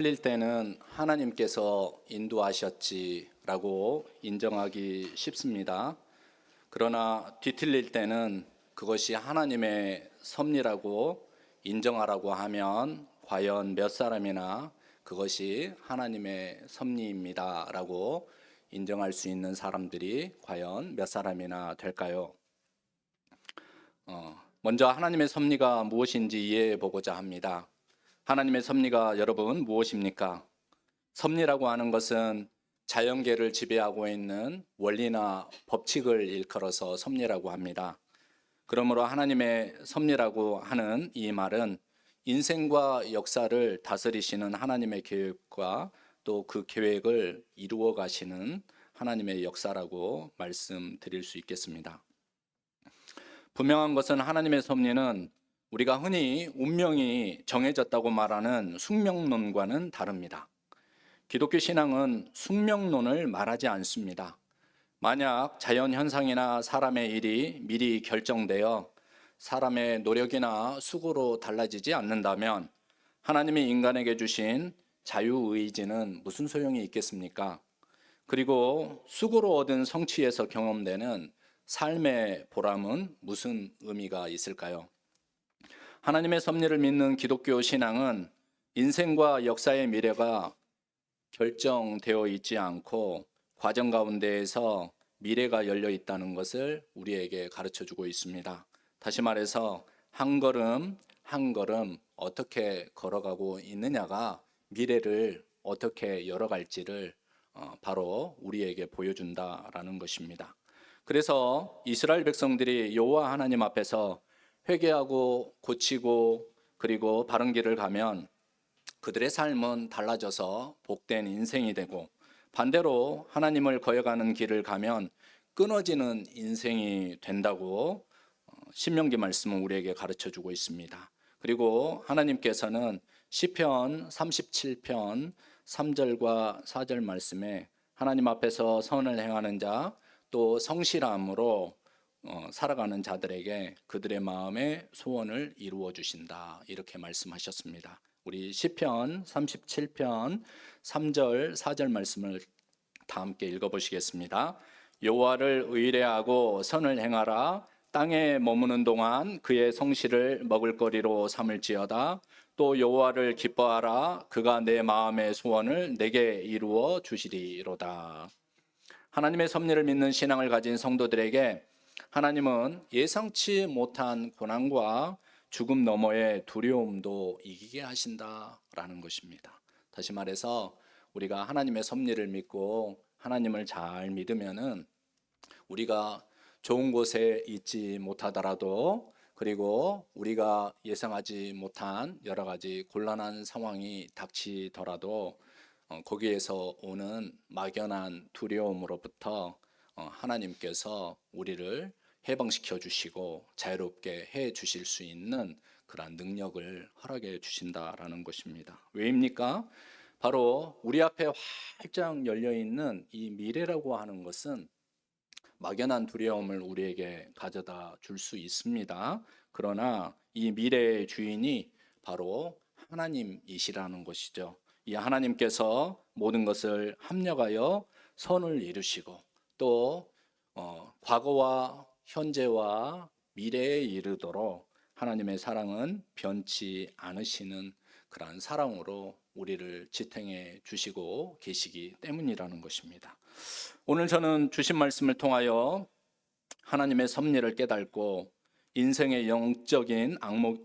틀릴 때는 하나님께서 인도하셨지라고 인정하기 쉽습니다. 그러나 뒤틀릴 때는 그것이 하나님의 섭리라고 인정하라고 하면 과연 몇 사람이나 그것이 하나님의 섭리입니다라고 인정할 수 있는 사람들이 과연 몇 사람이나 될까요? 먼저 하나님의 섭리가 무엇인지 이해해 보고자 합니다. 하나님의 섭리가 여러분 무엇입니까? 섭리라고 하는 것은 자연계를 지배하고 있는 원리나 법칙을 일컬어서 섭리라고 합니다. 그러므로 하나님의 섭리라고 하는 이 말은 인생과 역사를 다스리시는 하나님의 계획과 또 그 계획을 이루어 가시는 하나님의 역사라고 말씀드릴 수 있겠습니다. 분명한 것은 하나님의 섭리는 우리가 흔히 운명이 정해졌다고 말하는 숙명론과는 다릅니다. 기독교 신앙은 숙명론을 말하지 않습니다. 만약 자연 현상이나 사람의 일이 미리 결정되어 사람의 노력이나 수고로 달라지지 않는다면 하나님이 인간에게 주신 자유의지는 무슨 소용이 있겠습니까? 그리고 수고로 얻은 성취에서 경험되는 삶의 보람은 무슨 의미가 있을까요? 하나님의 섭리를 믿는 기독교 신앙은 인생과 역사의 미래가 결정되어 있지 않고 과정 가운데에서 미래가 열려 있다는 것을 우리에게 가르쳐 주고 있습니다. 다시 말해서 한 걸음 한 걸음 어떻게 걸어가고 있느냐가 미래를 어떻게 열어갈지를 바로 우리에게 보여준다라는 것입니다. 그래서 이스라엘 백성들이 여호와 하나님 앞에서 회개하고 고치고 그리고 바른 길을 가면 그들의 삶은 달라져서 복된 인생이 되고, 반대로 하나님을 거역하는 길을 가면 끊어지는 인생이 된다고 신명기 말씀은 우리에게 가르쳐 주고 있습니다. 그리고 하나님께서는 시편 37편 3절과 4절 말씀에 하나님 앞에서 선을 행하는 자 또 성실함으로 살아가는 자들에게 그들의 마음의 소원을 이루어 주신다, 이렇게 말씀하셨습니다. 우리 시편 37편 3절 4절 말씀을 다 함께 읽어보시겠습니다. 여호와를 의뢰하고 선을 행하라. 땅에 머무는 동안 그의 성실을 먹을거리로 삼을지어다. 또 여호와를 기뻐하라. 그가 내 마음의 소원을 내게 이루어 주시리로다. 하나님의 섭리를 믿는 신앙을 가진 성도들에게 하나님은 예상치 못한 고난과 죽음 너머의 두려움도 이기게 하신다라는 것입니다. 다시 말해서 우리가 하나님의 섭리를 믿고 하나님을 잘 믿으면은 우리가 좋은 곳에 있지 못하더라도, 그리고 우리가 예상하지 못한 여러 가지 곤란한 상황이 닥치더라도 거기에서 오는 막연한 두려움으로부터 하나님께서 우리를 해방시켜 주시고 자유롭게 해 주실 수 있는 그러한 능력을 허락해 주신다라는 것입니다. 왜입니까? 바로 우리 앞에 활짝 열려 있는 이 미래라고 하는 것은 막연한 두려움을 우리에게 가져다 줄 수 있습니다. 그러나 이 미래의 주인이 바로 하나님이시라는 것이죠. 이 하나님께서 모든 것을 합력하여 선을 이루시고 또 과거와 현재와 미래에 이르도록 하나님의 사랑은 변치 않으시는 그러한 사랑으로 우리를 지탱해 주시고 계시기 때문이라는 것입니다. 오늘 저는 주신 말씀을 통하여 하나님의 섭리를 깨닫고 인생의 영적인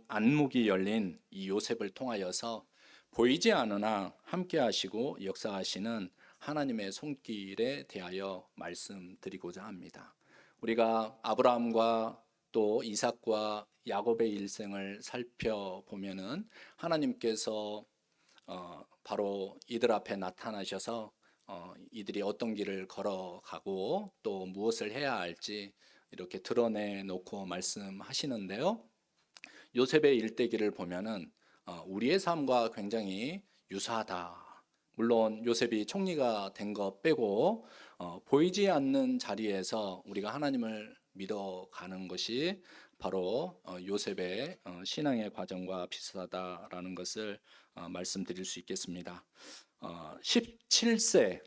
안목이 열린 이 요셉을 통하여서 보이지 않으나 함께 하시고 역사하시는 하나님의 손길에 대하여 말씀드리고자 합니다. 우리가 아브라함과 또 이삭과 야곱의 일생을 살펴보면은 하나님께서 바로 이들 앞에 나타나셔서 이들이 어떤 길을 걸어가고 또 무엇을 해야 할지 이렇게 드러내 놓고 말씀하시는데요. 요셉의 일대기를 보면은 우리의 삶과 굉장히 유사하다. 물론 요셉이 총리가 된 것 빼고 보이지 않는 자리에서 우리가 하나님을 믿어가는 것이 바로 요셉의 신앙의 과정과 비슷하다라는 것을 말씀드릴 수 있겠습니다. 17세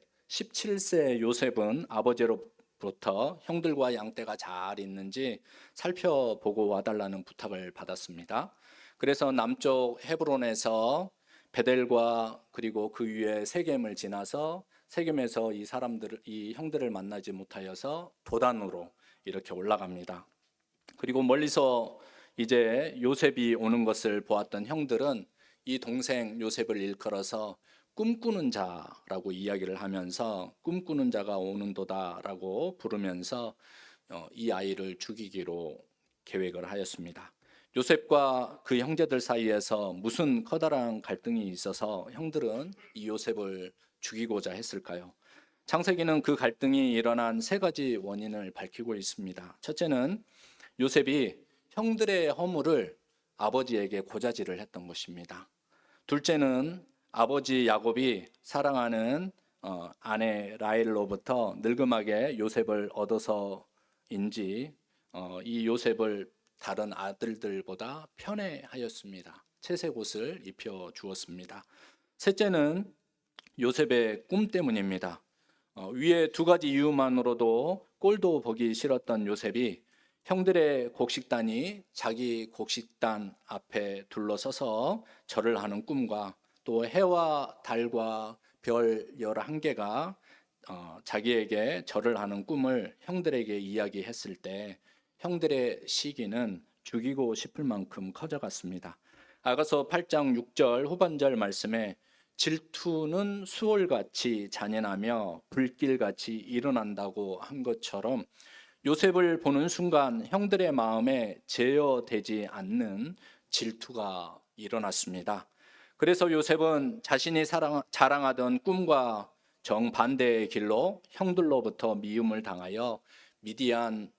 요셉은 아버지로부터 형들과 양떼가 잘 있는지 살펴보고 와달라는 부탁을 받았습니다. 그래서 남쪽 헤브론에서 베델과 그리고 그 위에 세겜을 지나서 세겜에서 이 형들을 만나지 못하여서 도단으로 이렇게 올라갑니다. 그리고 멀리서 이제 요셉이 오는 것을 보았던 형들은 이 동생 요셉을 일컬어서 꿈꾸는 자라고 이야기를 하면서 꿈꾸는 자가 오는도다라고 부르면서 이 아이를 죽이기로 계획을 하였습니다. 요셉과 그 형제들 사이에서 무슨 커다란 갈등이 있어서 형들은 이 요셉을 죽이고자 했을까요? 창세기는 그 갈등이 일어난 세 가지 원인을 밝히고 있습니다. 첫째는 요셉이 형들의 허물을 아버지에게 고자질을 했던 것입니다. 둘째는 아버지 야곱이 사랑하는 아내 라헬로부터 늙음하게 요셉을 얻어서인지 이 요셉을 다른 아들들보다 편애하였습니다. 채색 옷을 입혀 주었습니다. 셋째는 요셉의 꿈 때문입니다. 위에 두 가지 이유만으로도 꼴도 보기 싫었던 요셉이 형들의 곡식단이 자기 곡식단 앞에 둘러서서 절을 하는 꿈과 또 해와 달과 별 11개가 자기에게 절을 하는 꿈을 형들에게 이야기했을 때 형들의 시기는 죽이고 싶을 만큼 커져갔습니다. 아가서 8장 6절 후반절 말씀에 질투는 수월같이 잔인하며 불길같이 일어난다고 한 것처럼 요셉을 보는 순간 형들의 마음에 제어되지 않는 질투가 일어났습니다. 그래서 요셉은 자신이 자랑하던 꿈과 정반대의 길로 형들로부터 미움을 당하여 미디안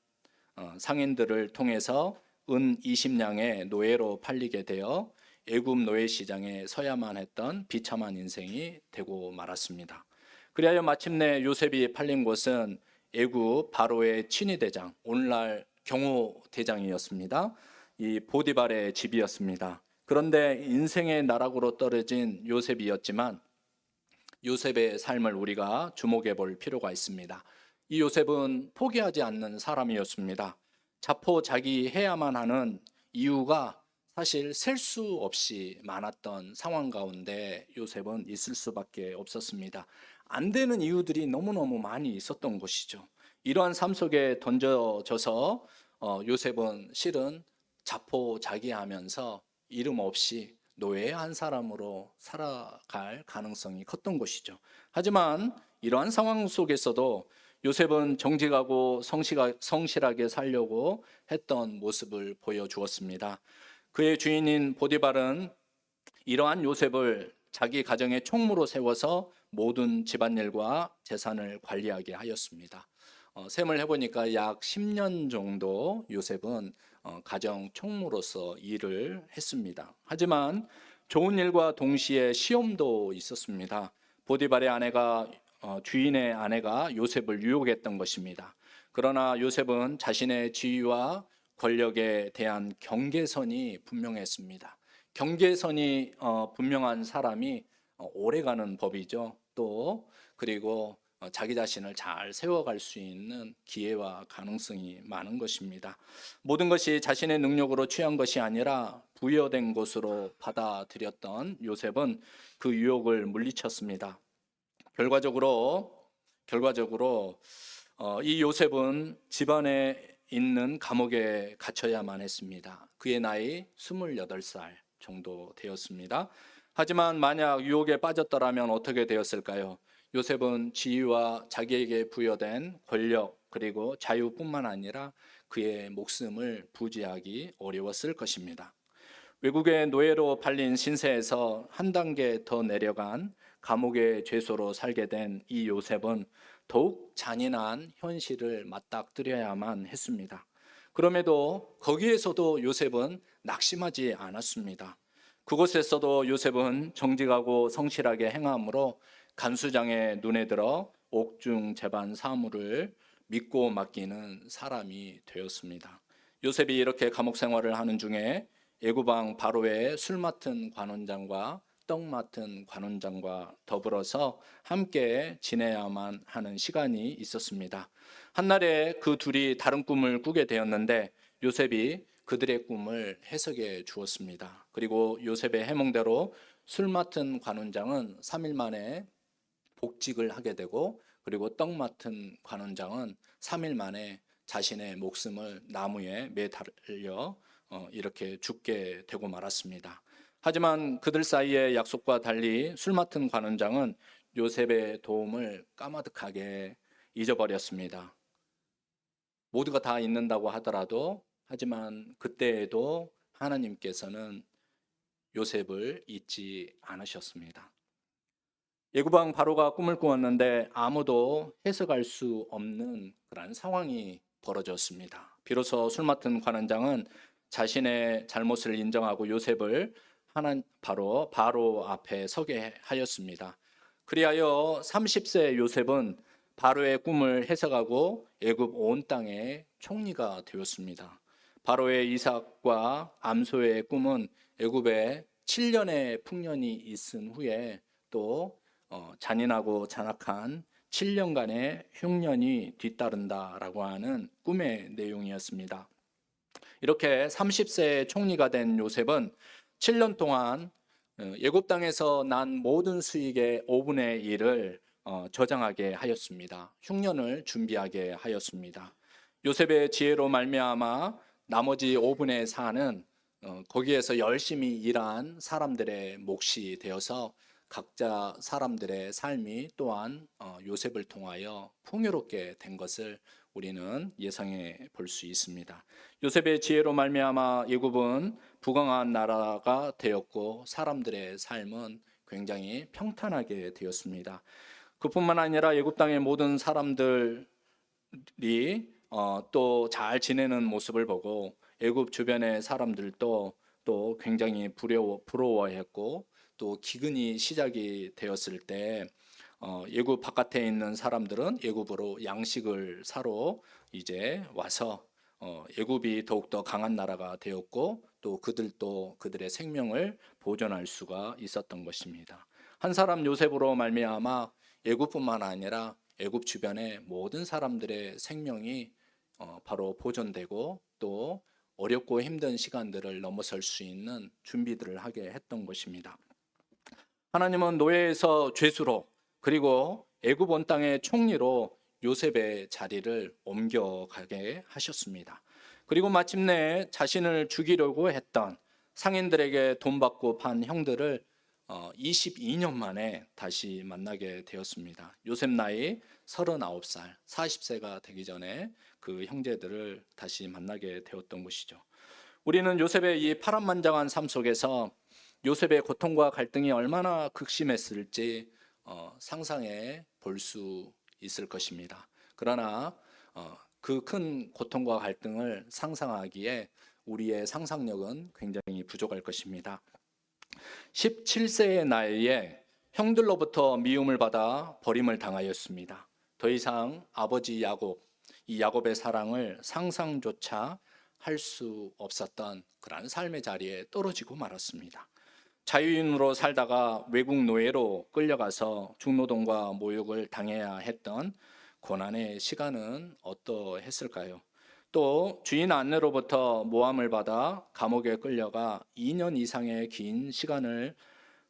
상인들을 통해서 은 20냥의 노예로 팔리게 되어 애굽 노예 시장에 서야만 했던 비참한 인생이 되고 말았습니다. 그리하여 마침내 요셉이 팔린 곳은 애굽 바로의 친위대장, 오늘날 경호대장이었습니다. 이 보디발의 집이었습니다. 그런데 인생의 나락으로 떨어진 요셉이었지만 요셉의 삶을 우리가 주목해 볼 필요가 있습니다. 이 요셉은 포기하지 않는 사람이었습니다. 자포자기해야만 하는 이유가 사실 셀 수 없이 많았던 상황 가운데 요셉은 있을 수밖에 없었습니다. 안 되는 이유들이 너무너무 많이 있었던 것이죠. 이러한 삶 속에 던져져서 요셉은 실은 자포자기하면서 이름 없이 노예 한 사람으로 살아갈 가능성이 컸던 것이죠. 하지만 이러한 상황 속에서도 요셉은 정직하고 성실하게 살려고 했던 모습을 보여주었습니다. 그의 주인인 보디발은 이러한 요셉을 자기 가정의 총무로 세워서 모든 집안일과 재산을 관리하게 하였습니다. 셈을 해보니까 약 10년 정도 요셉은 가정 총무로서 일을 했습니다. 하지만 좋은 일과 동시에 시험도 있었습니다. 보디발의 주인의 아내가 요셉을 유혹했던 것입니다. 그러나 요셉은 자신의 지위와 권력에 대한 경계선이 분명했습니다. 경계선이 분명한 사람이 오래가는 법이죠. 또 그리고 자기 자신을 잘 세워갈 수 있는 기회와 가능성이 많은 것입니다. 모든 것이 자신의 능력으로 취한 것이 아니라 부여된 것으로 받아들였던 요셉은 그 유혹을 물리쳤습니다. 결과적으로 이 요셉은 집안에 있는 감옥에 갇혀야만 했습니다. 그의 나이 28살 정도 되었습니다. 하지만 만약 유혹에 빠졌더라면 어떻게 되었을까요? 요셉은 지위와 자기에게 부여된 권력 그리고 자유뿐만 아니라 그의 목숨을 부지하기 어려웠을 것입니다. 외국의 노예로 팔린 신세에서 한 단계 더 내려간 감옥의 죄수로 살게 된 이 요셉은 더욱 잔인한 현실을 맞닥뜨려야만 했습니다. 그럼에도 거기에서도 요셉은 낙심하지 않았습니다. 그곳에서도 요셉은 정직하고 성실하게 행함으로 간수장의 눈에 들어 옥중 재반 사무를 믿고 맡기는 사람이 되었습니다. 요셉이 이렇게 감옥 생활을 하는 중에 애굽 왕 바로의 술 맡은 관원장과 떡 맡은 관원장과 더불어서 함께 지내야만 하는 시간이 있었습니다. 한날에 그 둘이 다른 꿈을 꾸게 되었는데 요셉이 그들의 꿈을 해석해 주었습니다. 그리고 요셉의 해몽대로 술 맡은 관원장은 3일 만에 복직을 하게 되고, 그리고 떡 맡은 관원장은 3일 만에 자신의 목숨을 나무에 매달려 이렇게 죽게 되고 말았습니다. 하지만 그들 사이의 약속과 달리 술 맡은 관원장은 요셉의 도움을 까마득하게 잊어버렸습니다. 모두가 다 잊는다고 하더라도, 하지만 그때에도 하나님께서는 요셉을 잊지 않으셨습니다. 예구방 바로가 꿈을 꾸었는데 아무도 해석할 수 없는 그런 상황이 벌어졌습니다. 비로소 술 맡은 관원장은 자신의 잘못을 인정하고 요셉을 바로 앞에 서게 하였습니다. 그리하여 30세 요셉은 바로의 꿈을 해석하고 애굽 온 땅의 총리가 되었습니다. 바로의 이삭과 암소의 꿈은 애굽에 7년의 풍년이 있은 후에 또 잔인하고 잔악한 7년간의 흉년이 뒤따른다라고 하는 꿈의 내용이었습니다. 이렇게 30세 총리가 된 요셉은 7년 동안 애굽 땅에서 난 모든 수익의 5분의 1을 저장하게 하였습니다. 흉년을 준비하게 하였습니다. 요셉의 지혜로 말미암아 나머지 5분의 4는 거기에서 열심히 일한 사람들의 몫이 되어서 각자 사람들의 삶이 또한 요셉을 통하여 풍요롭게 된 것을 우리는 예상해 볼 수 있습니다. 요셉의 지혜로 말미암아 애굽은 부강한 나라가 되었고 사람들의 삶은 굉장히 평탄하게 되었습니다. 그뿐만 아니라 애굽 땅의 모든 사람들이 또 잘 지내는 모습을 보고 애굽 주변의 사람들도 또 굉장히 부러워했고, 또 기근이 시작이 되었을 때 애굽 바깥에 있는 사람들은 애굽으로 양식을 사러 이제 와서 애굽이 더욱더 강한 나라가 되었고, 또 그들도 그들의 생명을 보존할 수가 있었던 것입니다. 한 사람 요셉으로 말미암아 애굽뿐만 아니라 애굽 주변의 모든 사람들의 생명이 바로 보존되고 또 어렵고 힘든 시간들을 넘어설 수 있는 준비들을 하게 했던 것입니다. 하나님은 노예에서 죄수로, 그리고 애굽 온 땅의 총리로 요셉의 자리를 옮겨가게 하셨습니다. 그리고 마침내 자신을 죽이려고 했던 상인들에게 돈 받고 판 형들을 22년 만에 다시 만나게 되었습니다. 요셉 나이 39살, 40세가 되기 전에 그 형제들을 다시 만나게 되었던 것이죠. 우리는 요셉의 이 파란만장한 삶 속에서 요셉의 고통과 갈등이 얼마나 극심했을지 상상해 볼 수 있을 것입니다. 그러나 그 큰 고통과 갈등을 상상하기에 우리의 상상력은 굉장히 부족할 것입니다. 17세의 나이에 형들로부터 미움을 받아 버림을 당하였습니다. 더 이상 아버지 야곱, 이 야곱의 사랑을 상상조차 할 수 없었던 그러한 삶의 자리에 떨어지고 말았습니다. 자유인으로 살다가 외국 노예로 끌려가서 중노동과 모욕을 당해야 했던 고난의 시간은 어떠했을까요? 또 주인 아내로부터 모함을 받아 감옥에 끌려가 2년 이상의 긴 시간을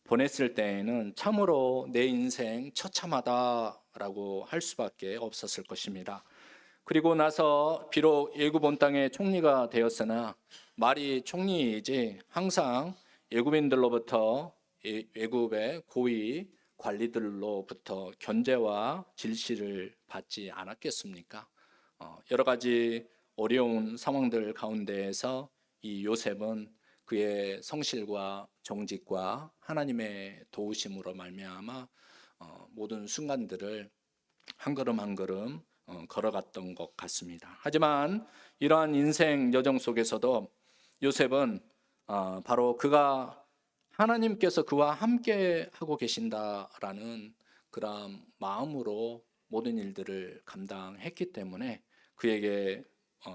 보냈을 때에는 참으로 내 인생 처참하다라고 할 수밖에 없었을 것입니다. 그리고 나서 비록 애굽 온 땅의 총리가 되었으나 말이 총리이지 항상 애굽인들로부터 애굽의 고위 관리들로부터 견제와 질시를 받지 않았겠습니까? 여러 가지 어려운 상황들 가운데에서 이 요셉은 그의 성실과 정직과 하나님의 도우심으로 말미암아 모든 순간들을 한 걸음 한 걸음 걸어갔던 것 같습니다. 하지만 이러한 인생 여정 속에서도 요셉은 바로 그가 하나님께서 그와 함께 하고 계신다라는 그런 마음으로 모든 일들을 감당했기 때문에 그에게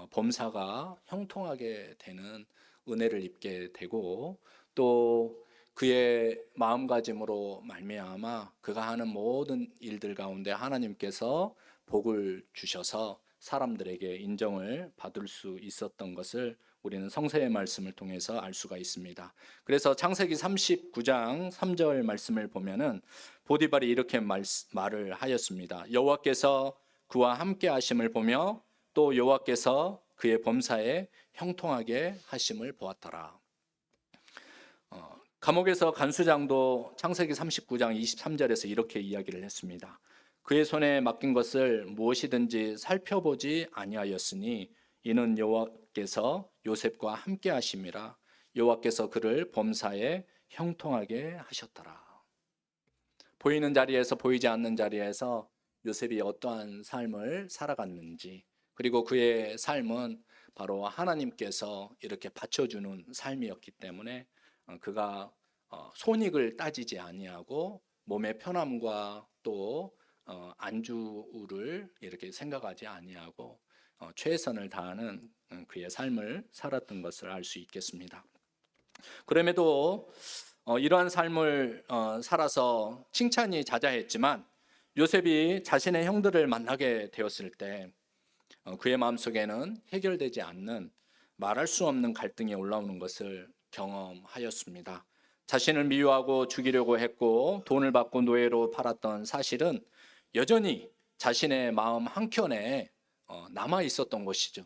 범사가 형통하게 되는 은혜를 입게 되고, 또 그의 마음가짐으로 말미암아 그가 하는 모든 일들 가운데 하나님께서 복을 주셔서 사람들에게 인정을 받을 수 있었던 것을 우리는 성서의 말씀을 통해서 알 수가 있습니다. 그래서 창세기 39장 3절 말씀을 보면은 보디발이 이렇게 말을 하였습니다. 여호와께서 그와 함께 하심을 보며 또 여호와께서 그의 범사에 형통하게 하심을 보았더라. 감옥에서 간수장도 창세기 39장 23절에서 이렇게 이야기를 했습니다. 그의 손에 맡긴 것을 무엇이든지 살펴보지 아니하였으니 이는 여호와께서 요셉과 함께 하심이라. 여호와께서 그를 범사에 형통하게 하셨더라. 보이는 자리에서 보이지 않는 자리에서 요셉이 어떠한 삶을 살아갔는지, 그리고 그의 삶은 바로 하나님께서 이렇게 받쳐주는 삶이었기 때문에 그가 손익을 따지지 아니하고 몸의 편함과 또 안주를 이렇게 생각하지 아니하고 최선을 다하는 그의 삶을 살았던 것을 알 수 있겠습니다. 그럼에도 이러한 삶을 살아서 칭찬이 자자했지만 요셉이 자신의 형들을 만나게 되었을 때 그의 마음속에는 해결되지 않는 말할 수 없는 갈등이 올라오는 것을 경험하였습니다. 자신을 미워하고 죽이려고 했고 돈을 받고 노예로 팔았던 사실은 여전히 자신의 마음 한켠에 남아 있었던 것이죠.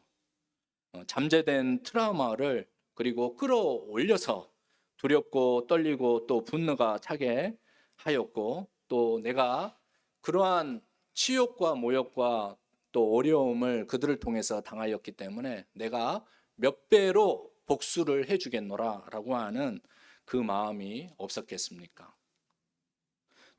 잠재된 트라우마를 그리고 끌어올려서 두렵고 떨리고 또 분노가 차게 하였고, 또 내가 그러한 치욕과 모욕과 또 어려움을 그들을 통해서 당하였기 때문에 내가 몇 배로 복수를 해주겠노라 라고 하는 그 마음이 없었겠습니까?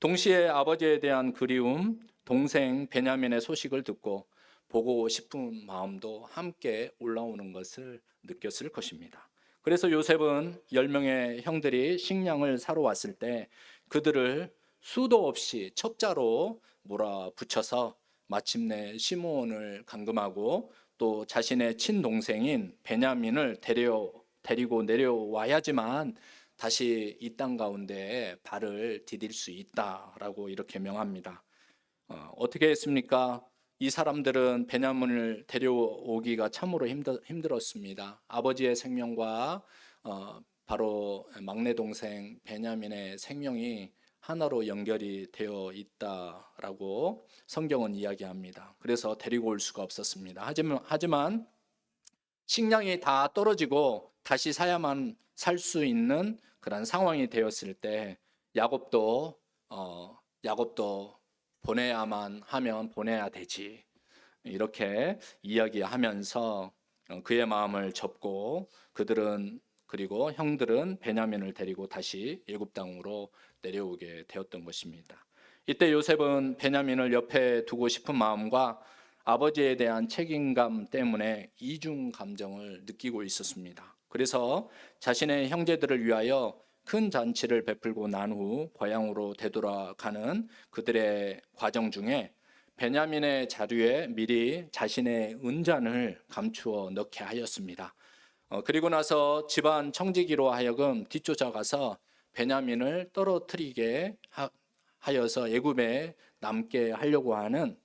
동시에 아버지에 대한 그리움, 동생 베냐민의 소식을 듣고 보고 싶은 마음도 함께 올라오는 것을 느꼈을 것입니다. 그래서 요셉은 10명의 형들이 식량을 사러 왔을 때 그들을 수도 없이 첩자로 몰아붙여서 마침내 시므온을 감금하고 또 자신의 친동생인 베냐민을 데리고 내려와야지만 다시 이 땅 가운데 발을 디딜 수 있다라고 이렇게 명합니다. 어떻게 했습니까? 이 사람들은 베냐민을 데려오기가 참으로 힘들었습니다. 아버지의 생명과 바로 막내 동생 베냐민의 생명이 하나로 연결이 되어 있다라고 성경은 이야기합니다. 그래서 데리고 올 수가 없었습니다. 하지만 식량이 다 떨어지고 다시 사야만 살 수 있는 그런 상황이 되었을 때 야곱도 보내야만 하면 보내야 되지, 이렇게 이야기하면서 그의 마음을 접고 그리고 형들은 베냐민을 데리고 다시 애굽 땅으로 내려오게 되었던 것입니다. 이때 요셉은 베냐민을 옆에 두고 싶은 마음과 아버지에 대한 책임감 때문에 이중 감정을 느끼고 있었습니다. 그래서 자신의 형제들을 위하여 큰 잔치를 베풀고 난 후 고향으로 되돌아가는 그들의 과정 중에 베냐민의 자루에 미리 자신의 은잔을 감추어 넣게 하였습니다. 그리고 나서 집안 청지기로 하여금 뒤쫓아가서 베냐민을 떨어뜨리게 하여서 애굽에 남게 하려고 하는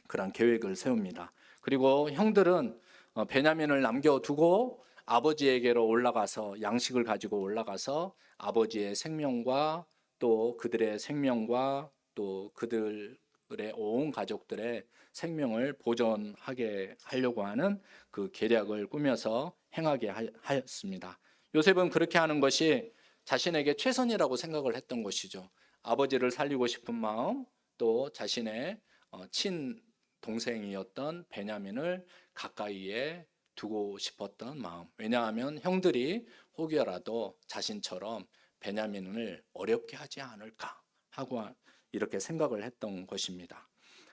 그런 계획을 세웁니다. 그리고 형들은 베냐민을 남겨두고 아버지에게로 올라가서 양식을 가지고 올라가서 아버지의 생명과 또 그들의 생명과 또 그들의 온 가족들의 생명을 보존하게 하려고 하는 그 계략을 꾸며서 행하게 하였습니다. 요셉은 그렇게 하는 것이 자신에게 최선이라고 생각을 했던 것이죠. 아버지를 살리고 싶은 마음, 또 자신의 친 동생이었던 베냐민을 가까이에 두고 싶었던 마음. 왜냐하면 형들이 혹여라도 자신처럼 베냐민을 어렵게 하지 않을까 하고 이렇게 생각을 했던 것입니다.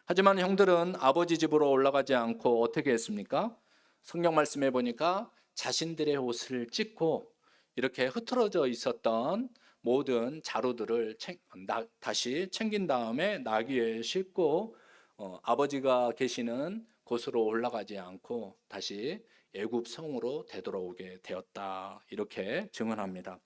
하지만 형들은 아버지 집으로 올라가지 않고 어떻게 했습니까? 성경 말씀에 보니까 자신들의 옷을 찢고 이렇게 흐트러져 있었던 모든 자루들을 다시 챙긴 다음에 나귀에 싣고 아버지가 계시는 곳으로 올라가지 않고 다시 애굽 성으로 되돌아오게 되었다, 이렇게 증언합니다.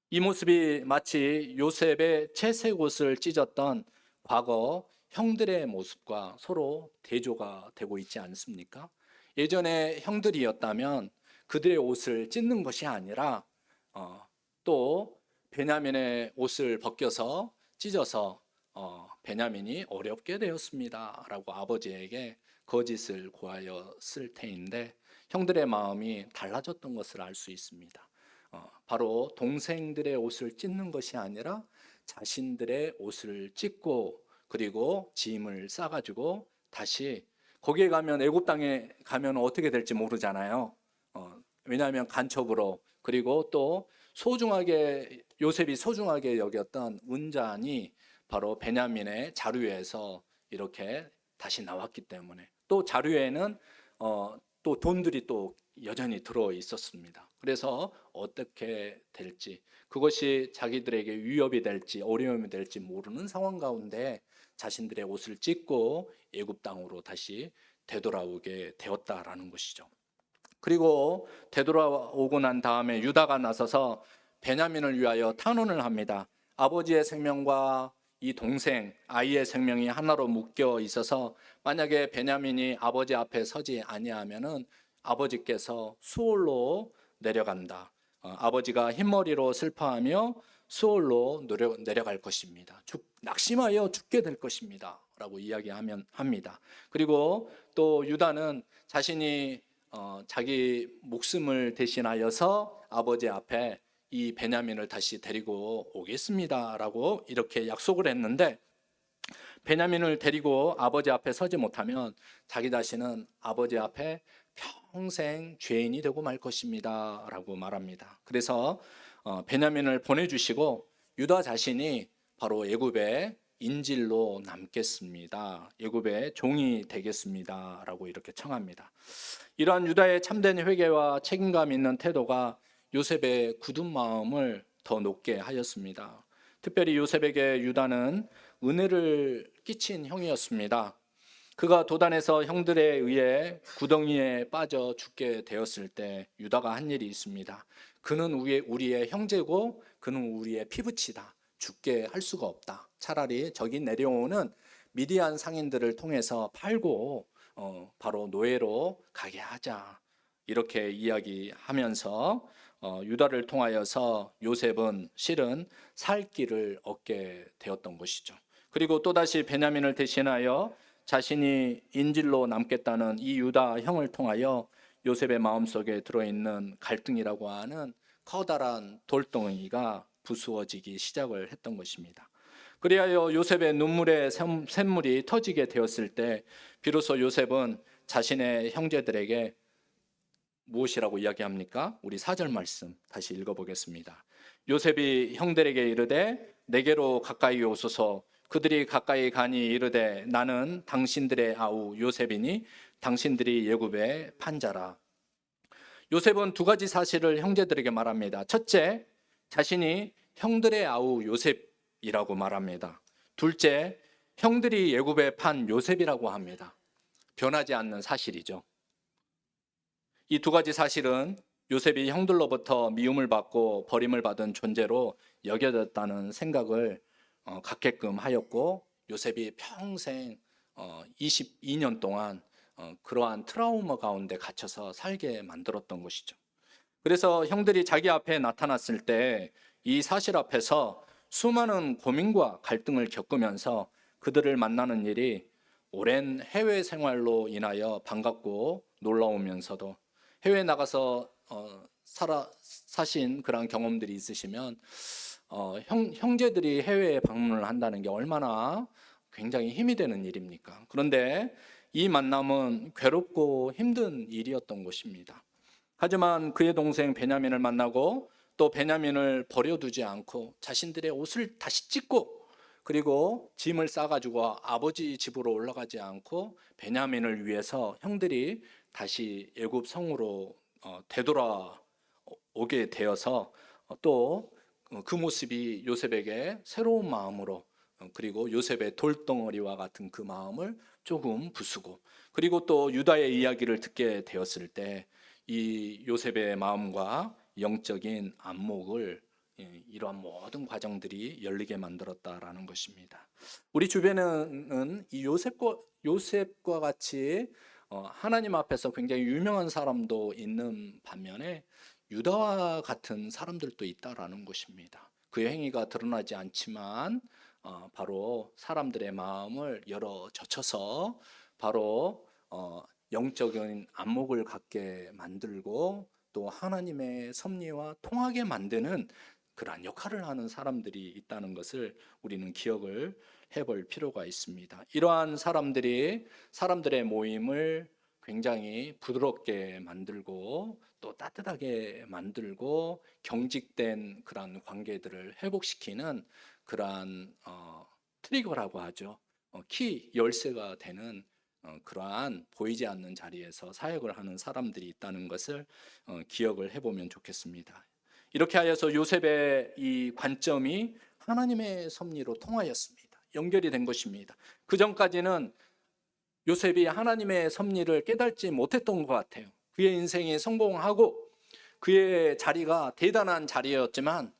이 모습이 마치 요셉의 채색 옷을 찢었던 과거 형들의 모습과 서로 대조가 되고 있지 않습니까? 예전에 형들이었다면 그들의 옷을 찢는 것이 아니라 또 베냐민의 옷을 벗겨서 찢어서 베냐민이 어렵게 되었습니다라고 아버지에게 거짓을 고하였을 테인데 형들의 마음이 달라졌던 것을 알 수 있습니다. 바로 동생들의 옷을 찢는 것이 아니라 자신들의 옷을 찢고 그리고 짐을 싸가지고 다시 거기에 가면 애굽 땅에 가면 어떻게 될지 모르잖아요. 왜냐하면 간첩으로 그리고 또 소중하게 요셉이 소중하게 여겼던 은잔이 바로 베냐민의 자루에서 이렇게 다시 나왔기 때문에 또 자루에는 또 돈들이 또 여전히 들어 있었습니다. 그래서 어떻게 될지 그것이 자기들에게 위협이 될지 어려움이 될지 모르는 상황 가운데 자신들의 옷을 찢고 애굽 땅으로 다시 되돌아오게 되었다라는 것이죠. 그리고 되돌아오고 난 다음에 유다가 나서서 베냐민을 위하여 탄원을 합니다. 아버지의 생명과 이 동생 아이의 생명이 하나로 묶여 있어서 만약에 베냐민이 아버지 앞에 서지 아니하면은 아버지께서 수올로 내려간다. 아버지가 흰머리로 슬퍼하며 수올로 내려갈 것입니다. 낙심하여 죽게 될 것입니다. 라고 이야기하면 합니다. 그리고 또 유다는 자신이 자기 목숨을 대신하여서 아버지 앞에 이 베냐민을 다시 데리고 오겠습니다라고 이렇게 약속을 했는데 베냐민을 데리고 아버지 앞에 서지 못하면 자기 자신은 아버지 앞에 평생 죄인이 되고 말 것입니다라고 말합니다. 그래서 베냐민을 보내주시고 유다 자신이 바로 애굽의 인질로 남겠습니다. 애굽의 종이 되겠습니다라고 이렇게 청합니다. 이러한 유다의 참된 회개와 책임감 있는 태도가 요셉의 굳은 마음을 더 높게 하였습니다. 특별히 요셉에게 유다는 은혜를 끼친 형이었습니다. 그가 도단에서 형들에 의해 구덩이에 빠져 죽게 되었을 때 유다가 한 일이 있습니다. 그는 우리의 형제고 그는 우리의 피부치다. 죽게 할 수가 없다. 차라리 저기 내려오는 미디안 상인들을 통해서 팔고 바로 노예로 가게 하자. 이렇게 이야기하면서 유다를 통하여서 요셉은 실은 살 길을 얻게 되었던 것이죠. 그리고 또다시 베냐민을 대신하여 자신이 인질로 남겠다는 이 유다 형을 통하여 요셉의 마음속에 들어있는 갈등이라고 하는 커다란 돌덩이가 부수어지기 시작을 했던 것입니다. 그리하여 요셉의 눈물의 샘물이 터지게 되었을 때 비로소 요셉은 자신의 형제들에게 무엇이라고 이야기합니까? 우리 4절 말씀 다시 읽어보겠습니다. 요셉이 형들에게 이르되 내게로 가까이 오소서. 그들이 가까이 가니 이르되 나는 당신들의 아우 요셉이니 당신들이 애굽의 판자라. 요셉은 두 가지 사실을 형제들에게 말합니다. 첫째, 자신이 형들의 아우 요셉이라고 말합니다. 둘째, 형들이 애굽의 판 요셉이라고 합니다. 변하지 않는 사실이죠. 이 두 가지 사실은 요셉이 형들로부터 미움을 받고 버림을 받은 존재로 여겨졌다는 생각을 갖게끔 하였고 요셉이 평생 22년 동안 그러한 트라우마 가운데 갇혀서 살게 만들었던 것이죠. 그래서 형들이 자기 앞에 나타났을 때 이 사실 앞에서 수많은 고민과 갈등을 겪으면서 그들을 만나는 일이 오랜 해외 생활로 인하여 반갑고 놀라우면서도 해외 나가서 사신 그런 경험들이 있으시면 형제들이 해외에 방문을 한다는 게 얼마나 굉장히 힘이 되는 일입니까? 그런데 이 만남은 괴롭고 힘든 일이었던 것입니다. 하지만 그의 동생 베냐민을 만나고 또 베냐민을 버려두지 않고 자신들의 옷을 다시 찢고 그리고 짐을 싸가지고 아버지 집으로 올라가지 않고 베냐민을 위해서 형들이 다시 애굽 성으로 되돌아오게 되어서 또 그 모습이 요셉에게 새로운 마음으로 그리고 요셉의 돌덩어리와 같은 그 마음을 조금 부수고 그리고 또 유다의 이야기를 듣게 되었을 때 이 요셉의 마음과 영적인 안목을 이러한 모든 과정들이 열리게 만들었다라는 것입니다. 우리 주변에는 이 요셉과 같이 하나님 앞에서 굉장히 유명한 사람도 있는 반면에 유다와 같은 사람들도 있다라는 것입니다. 그 행위가 드러나지 않지만 바로 사람들의 마음을 열어 젖혀서 바로 영적인 안목을 갖게 만들고 또 하나님의 섭리와 통하게 만드는 그러한 역할을 하는 사람들이 있다는 것을 우리는 기억을 해볼 필요가 있습니다. 이러한 사람들이 사람들의 모임을 굉장히 부드럽게 만들고 또 따뜻하게 만들고 경직된 그러한 관계들을 회복시키는 그러한 트리거라고 하죠. 키 열쇠가 되는 그러한 보이지 않는 자리에서 사역을 하는 사람들이 있다는 것을 기억을 해보면 좋겠습니다. 이렇게 하여서 요셉의 이 관점이 하나님의 섭리로 통하였습니다. 연결이 된 것입니다. 그 전까지는 요셉이 하나님의 섭리를 깨닫지 못했던 것 같아요. 그의 인생이 성공하고 그의 자리가 대단한 자리였지만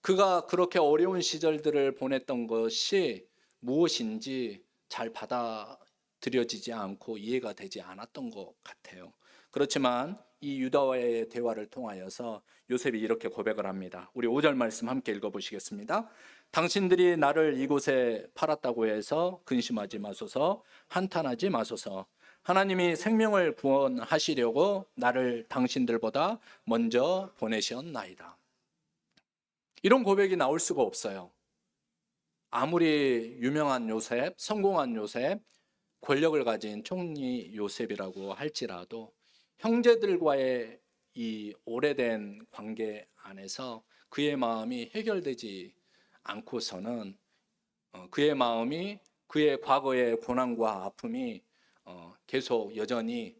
그가 그렇게 어려운 시절들을 보냈던 것이 무엇인지 잘 받아들여지지 않고 이해가 되지 않았던 것 같아요. 그렇지만 이 유다와의 대화를 통하여서 요셉이 이렇게 고백을 합니다. 우리 5절 말씀 함께 읽어보시겠습니다. 당신들이 나를 이곳에 팔았다고 해서 근심하지 마소서, 한탄하지 마소서. 하나님이 생명을 구원하시려고 나를 당신들보다 먼저 보내셨나이다. 이런 고백이 나올 수가 없어요. 아무리 유명한 요셉, 성공한 요셉, 권력을 가진 총리 요셉이라고 할지라도 형제들과의 이 오래된 관계 안에서 그의 마음이 해결되지 않고서는 그의 마음이 그의 과거의 고난과 아픔이 계속 여전히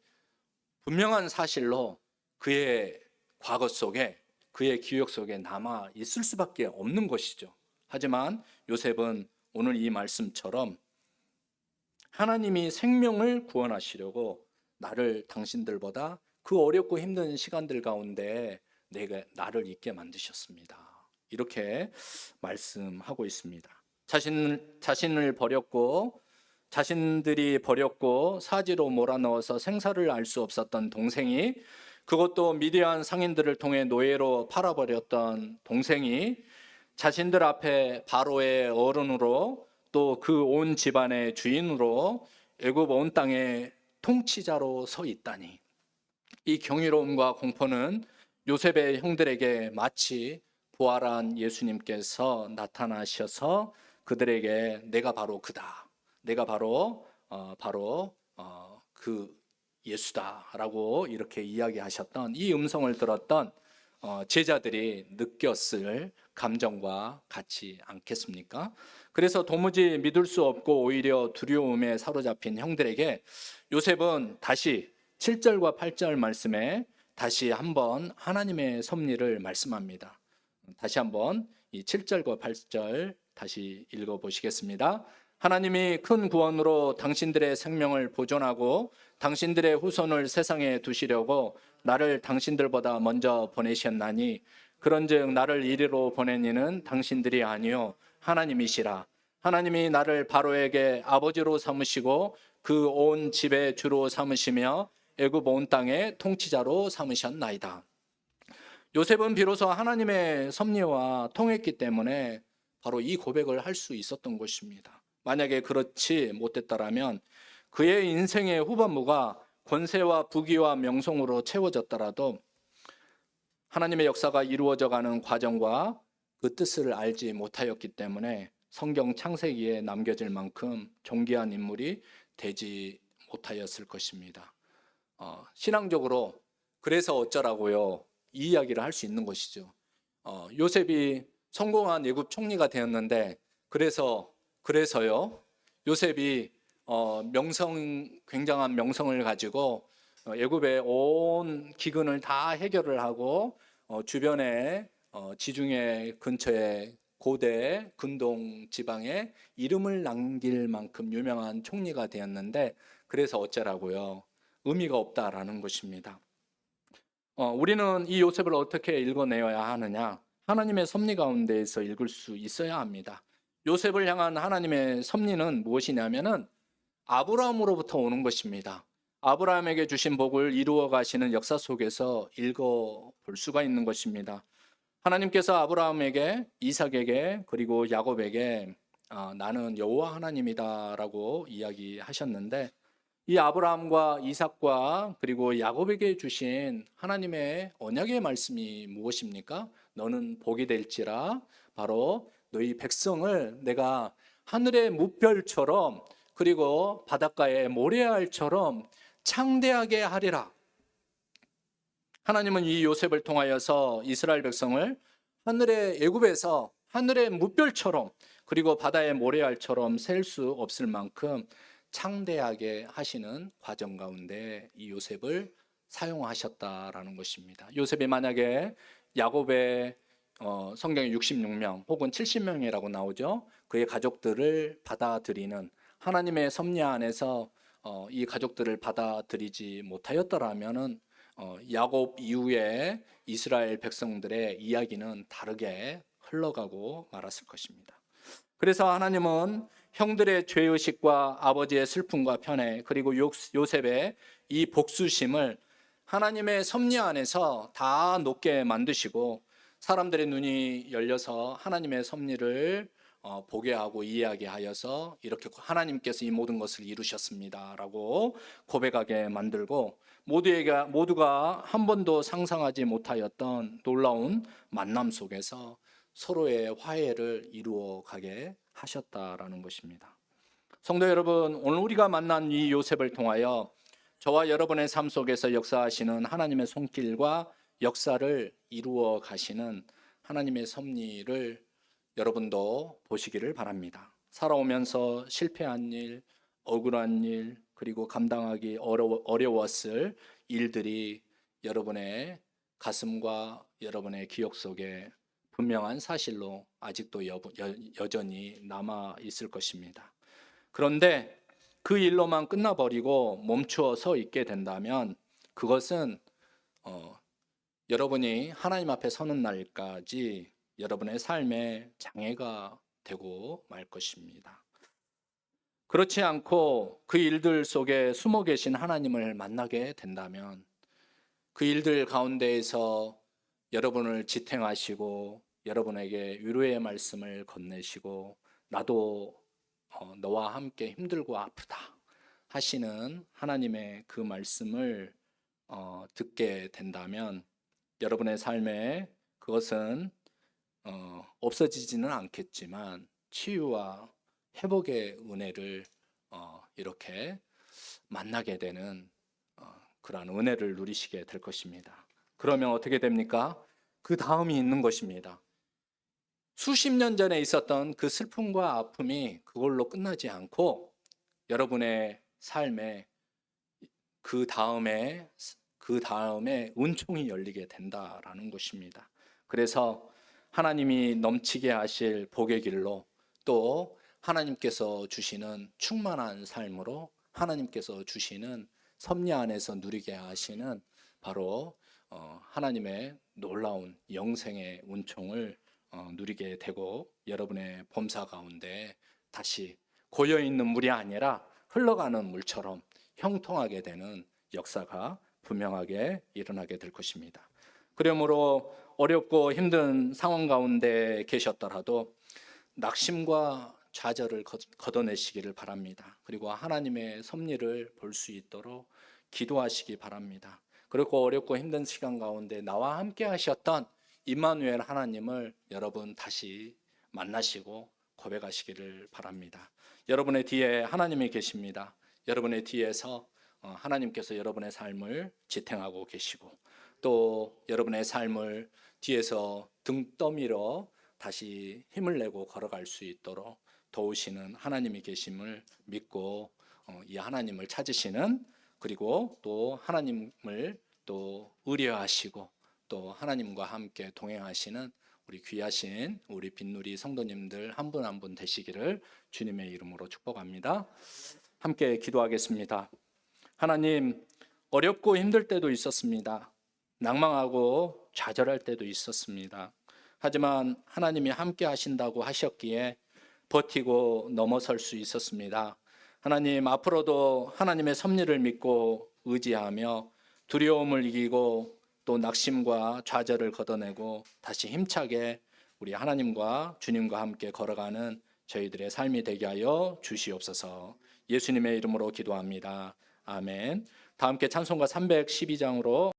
분명한 사실로 그의 과거 속에 그의 기억 속에 남아 있을 수밖에 없는 것이죠. 하지만 요셉은 오늘 이 말씀처럼 하나님이 생명을 구원하시려고 나를 당신들보다 그 어렵고 힘든 시간들 가운데 나를 있게 만드셨습니다. 이렇게 말씀하고 있습니다. 자신을 버렸고 자신들이 버렸고 사지로 몰아넣어서 생사를 알 수 없었던 동생이, 그것도 미디안 상인들을 통해 노예로 팔아버렸던 동생이 자신들 앞에 바로의 어른으로 또 그 온 집안의 주인으로 애굽 온 땅의 통치자로 서 있다니, 이 경이로움과 공포는 요셉의 형들에게 마치 부활한 예수님께서 나타나셔서 그들에게 내가 바로 그다, 내가 바로 그 예수다라고 이렇게 이야기하셨던 이 음성을 들었던 제자들이 느꼈을 감정과 같지 않겠습니까? 그래서 도무지 믿을 수 없고 오히려 두려움에 사로잡힌 형들에게 요셉은 다시 7절과 8절 말씀에 다시 한번 하나님의 섭리를 말씀합니다. 다시 한번 이 7절과 8절 다시 읽어보시겠습니다. 하나님이 큰 구원으로 당신들의 생명을 보존하고 당신들의 후손을 세상에 두시려고 나를 당신들보다 먼저 보내셨나니, 그런즉 나를 이리로 보낸 이는 당신들이 아니요 하나님이시라. 하나님이 나를 바로에게 아버지로 삼으시고 그 온 집의 주로 삼으시며 애굽 온 땅의 통치자로 삼으셨나이다. 요셉은 비로소 하나님의 섭리와 통했기 때문에 바로 이 고백을 할 수 있었던 것입니다. 만약에 그렇지 못했다라면 그의 인생의 후반부가 권세와 부귀와 명성으로 채워졌더라도 하나님의 역사가 이루어져가는 과정과 그 뜻을 알지 못하였기 때문에 성경 창세기에 남겨질 만큼 존귀한 인물이 되지 못하였을 것입니다. 신앙적으로 그래서 어쩌라고요, 이 이야기를 할 수 있는 것이죠. 요셉이 성공한 애굽 총리가 되었는데 그래서요 요셉이 굉장한 명성을 가지고 애굽의 온 기근을 다 해결을 하고 주변에 지중해 근처에 고대 근동 지방에 이름을 남길 만큼 유명한 총리가 되었는데 그래서 어쩌라고요? 의미가 없다라는 것입니다. 우리는 이 요셉을 어떻게 읽어내야 하느냐? 하나님의 섭리 가운데에서 읽을 수 있어야 합니다. 요셉을 향한 하나님의 섭리는 무엇이냐면은 아브라함으로부터 오는 것입니다. 아브라함에게 주신 복을 이루어 가시는 역사 속에서 읽어 볼 수가 있는 것입니다. 하나님께서 아브라함에게, 이삭에게, 그리고 야곱에게 나는 여호와 하나님이다라고 이야기하셨는데, 이 아브라함과 이삭과 그리고 야곱에게 주신 하나님의 언약의 말씀이 무엇입니까? 너는 복이 될지라, 바로 너희 백성을 내가 하늘의 무별처럼 그리고 바닷가의 모래알처럼 창대하게 하리라. 하나님은 이 요셉을 통하여서 이스라엘 백성을 하늘의 애굽에서 하늘의 무별처럼 그리고 바다의 모래알처럼 셀 수 없을 만큼 창대하게 하시는 과정 가운데 이 요셉을 사용하셨다라는 것입니다. 요셉이 만약에 야곱의 성경에 66명 혹은 70명이라고 나오죠. 그의 가족들을 받아들이는 하나님의 섭리 안에서 이 가족들을 받아들이지 못하였더라면은 야곱 이후에 이스라엘 백성들의 이야기는 다르게 흘러가고 말았을 것입니다. 그래서 하나님은 형들의 죄의식과 아버지의 슬픔과 편애 그리고 요셉의 이 복수심을 하나님의 섭리 안에서 다 높게 만드시고 사람들의 눈이 열려서 하나님의 섭리를 보게 하고 이해하게 하여서 이렇게 하나님께서 이 모든 것을 이루셨습니다라고 고백하게 만들고 모두가 한 번도 상상하지 못하였던 놀라운 만남 속에서 서로의 화해를 이루어 가게 하셨다라는 것입니다. 성도 여러분, 오늘 우리가 만난 이 요셉을 통하여 저와 여러분의 삶 속에서 역사하시는 하나님의 손길과 역사를 이루어 가시는 하나님의 섭리를 여러분도 보시기를 바랍니다. 살아오면서 실패한 일, 억울한 일, 그리고 감당하기 어려웠을 일들이 여러분의 가슴과 여러분의 기억 속에 분명한 사실로 아직도 여전히 남아 있을 것입니다. 그런데 그 일로만 끝나버리고 멈추어 서 있게 된다면 그것은 여러분이 하나님 앞에 서는 날까지 여러분의 삶에 장애가 되고 말 것입니다. 그렇지 않고 그 일들 속에 숨어 계신 하나님을 만나게 된다면 그 일들 가운데에서 여러분을 지탱하시고 여러분에게 위로의 말씀을 건네시고 나도 너와 함께 힘들고 아프다 하시는 하나님의 그 말씀을 듣게 된다면 여러분의 삶에 그것은 없어지지는 않겠지만 치유와 회복의 은혜를 이렇게 만나게 되는 그러한 은혜를 누리시게 될 것입니다. 그러면 어떻게 됩니까? 그 다음이 있는 것입니다. 수십 년 전에 있었던 그 슬픔과 아픔이 그걸로 끝나지 않고 여러분의 삶에 그 다음에 은총이 열리게 된다라는 것입니다. 그래서 하나님이 넘치게 하실 복의 길로 또 하나님께서 주시는 충만한 삶으로 하나님께서 주시는 섭리 안에서 누리게 하시는 바로 하나님의 놀라운 영생의 은총을 누리게 되고 여러분의 범사 가운데 다시 고여 있는 물이 아니라 흘러가는 물처럼 형통하게 되는 역사가 분명하게 일어나게 될 것입니다. 그러므로 어렵고 힘든 상황 가운데 계셨더라도 낙심과 좌절을 걷어내시기를 바랍니다. 그리고 하나님의 섭리를 볼 수 있도록 기도하시기 바랍니다. 그리고 어렵고 힘든 시간 가운데 나와 함께 하셨던 임마누엘 하나님을 여러분 다시 만나시고 고백하시기를 바랍니다. 여러분의 뒤에 하나님이 계십니다. 여러분의 뒤에서 하나님께서 여러분의 삶을 지탱하고 계시고 또 여러분의 삶을 뒤에서 등 떠밀어 다시 힘을 내고 걸어갈 수 있도록 도우시는 하나님이 계심을 믿고 이 하나님을 찾으시는 그리고 또 하나님을 또 의뢰하시고 또 하나님과 함께 동행하시는 우리 귀하신 우리 빈누리 성도님들 한 분 한 분 되시기를 주님의 이름으로 축복합니다. 함께 기도하겠습니다. 하나님, 어렵고 힘들 때도 있었습니다. 낭망하고 좌절할 때도 있었습니다. 하지만 하나님이 함께 하신다고 하셨기에 버티고 넘어설 수 있었습니다. 하나님, 앞으로도 하나님의 섭리를 믿고 의지하며 두려움을 이기고 또 낙심과 좌절을 걷어내고 다시 힘차게 우리 하나님과 주님과 함께 걸어가는 저희들의 삶이 되게 하여 주시옵소서. 예수님의 이름으로 기도합니다. 아멘. 다 함께 찬송가 312장으로